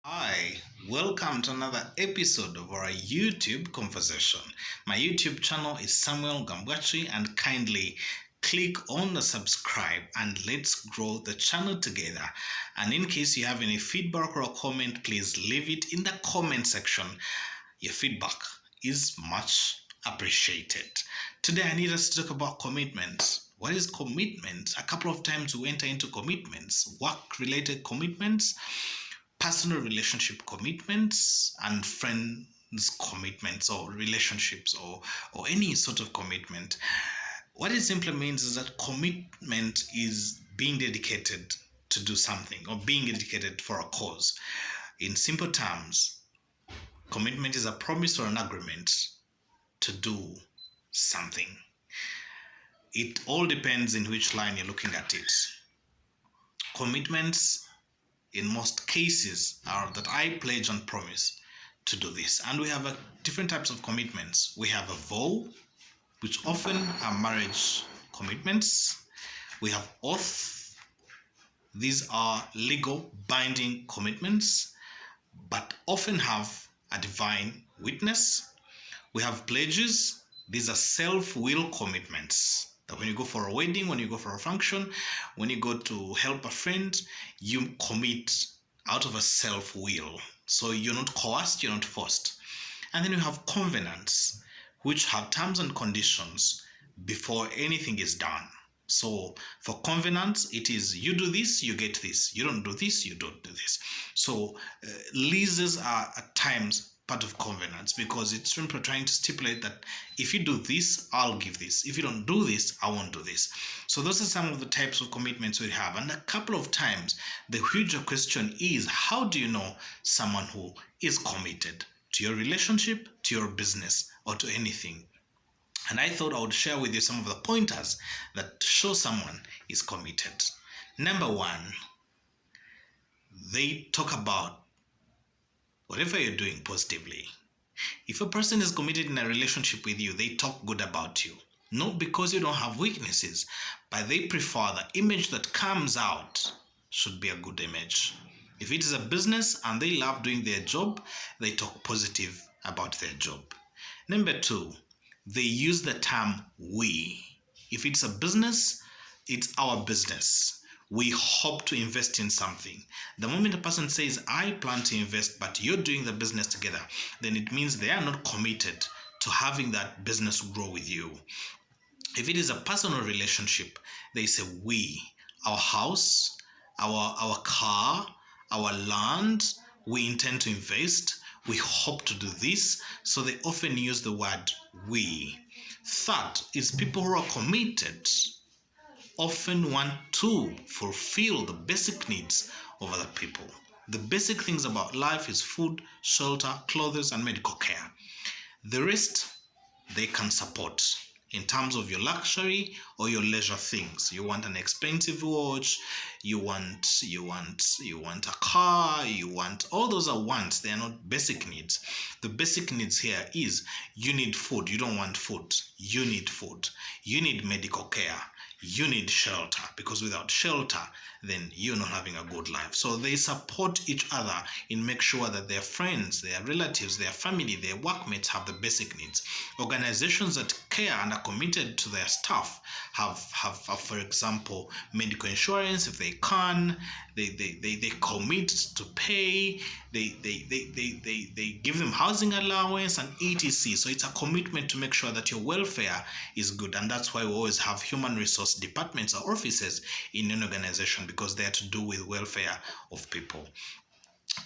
Hi, welcome to another episode of our YouTube conversation. My YouTube channel is Samuel Gambwachi, and kindly click on the subscribe and let's grow the channel together. And in case you have any feedback or comment, please leave it in the comment section. Your feedback is much appreciated. Today, I need us to talk about commitment. What is commitment? A couple of times we enter into commitments, work related commitments, personal relationship commitments, and friends commitments, or relationships, or any sort of commitment. What it simply means is that commitment is being dedicated to do something, or being dedicated for a cause. In simple terms, commitment is a promise or an agreement to do something. It all depends in which line you're looking at it. Commitments in most cases are that I pledge and promise to do this. And we have different types of commitments. We have a vow, which often are marriage commitments. We have oath. These are legal binding commitments, but often have a divine witness. We have pledges. These are self-will commitments. That when you go for a wedding, when you go for a function, when you go to help a friend, you commit out of a self-will. So you're not coerced, you're not forced. And then you have covenants, which have terms and conditions before anything is done. So for covenants, it is you do this, you get this. You don't do this, you don't do this. So leases are at times part of covenants, because it's simply trying to stipulate that if you do this, I'll give this. If you don't do this, I won't do this. So those are some of the types of commitments we have. And a couple of times, the huge question is, how do you know someone who is committed to your relationship, to your business, or to anything? And I thought I would share with you some of the pointers that show someone is committed. Number one, they talk about whatever you're doing positively. If a person is committed in a relationship with you, they talk good about you. Not because you don't have weaknesses, but they prefer the image that comes out should be a good image. If it is a business and they love doing their job, they talk positive about their job. Number two, they use the term we. If it's a business, it's our business. We hope to invest in something. The moment a person says, I plan to invest, but you're doing the business together, then it means they are not committed to having that business grow with you. If it is a personal relationship, they say we, our house, our car, our land, we intend to invest, we hope to do this. So they often use the word we. Third is people who are committed often want to fulfill the basic needs of other people. The basic things about life is food, shelter, clothes, and medical care. The rest they can support in terms of your luxury or your leisure things. You want an expensive watch, you want a car, you want, all those are wants, they are not basic needs. The basic needs here is you need food, you don't want food, you need food. You need medical care, you need shelter, because without shelter, then you're not having a good life. So they support each other in make sure that their friends, their relatives, their family, their workmates have the basic needs. Organizations that care and are committed to their staff have for example, medical insurance if they can. They commit to pay. They give them housing allowance and etc. So it's a commitment to make sure that your welfare is good, and that's why we always have human resource departments or offices in an organization, because they are to do with welfare of people.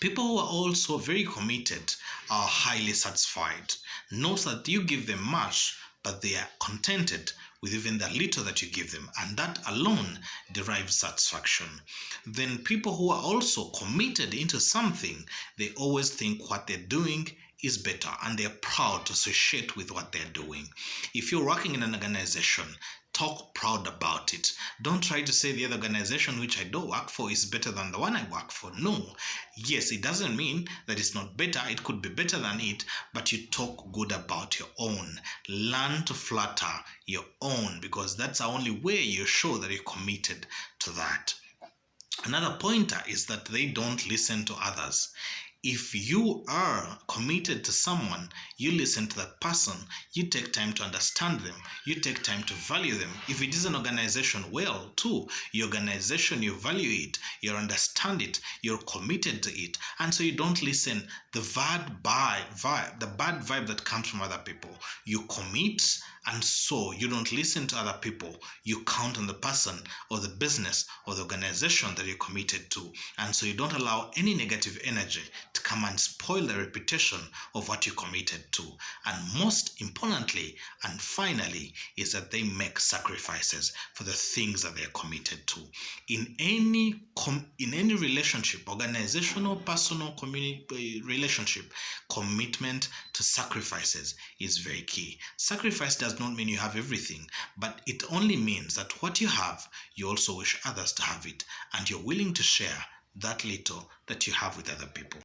People who are also very committed are highly satisfied. Note that you give them much, but they are contented with even the little that you give them, and that alone derives satisfaction. Then people who are also committed into something, they always think what they're doing is better, and they're proud to associate with what they're doing. If you're working in an organization, talk proud about it. Don't try to say the other organization which I don't work for is better than the one I work for. No. Yes, it doesn't mean that it's not better. It could be better than it, but you talk good about your own. Learn to flatter your own, because that's the only way you show that you're committed to that. Another pointer is that they don't listen to others. If you are committed to someone, you listen to that person, you take time to understand them, you take time to value them. If it is an organization, well, too, your organization, you value it, you understand it, you're committed to it, and so you don't listen the bad vibe that comes from other people. You commit, and so you don't listen to other people. You count on the person or the business or the organization that you're committed to, and so you don't allow any negative energy to come and spoil the reputation of what you committed to. And most importantly and finally is that they make sacrifices for the things that they're committed to. In any relationship, organizational, personal, community relationship, commitment to sacrifices is very key. Sacrifice does not mean you have everything, but it only means that what you have, you also wish others to have it, and you're willing to share that little that you have with other people.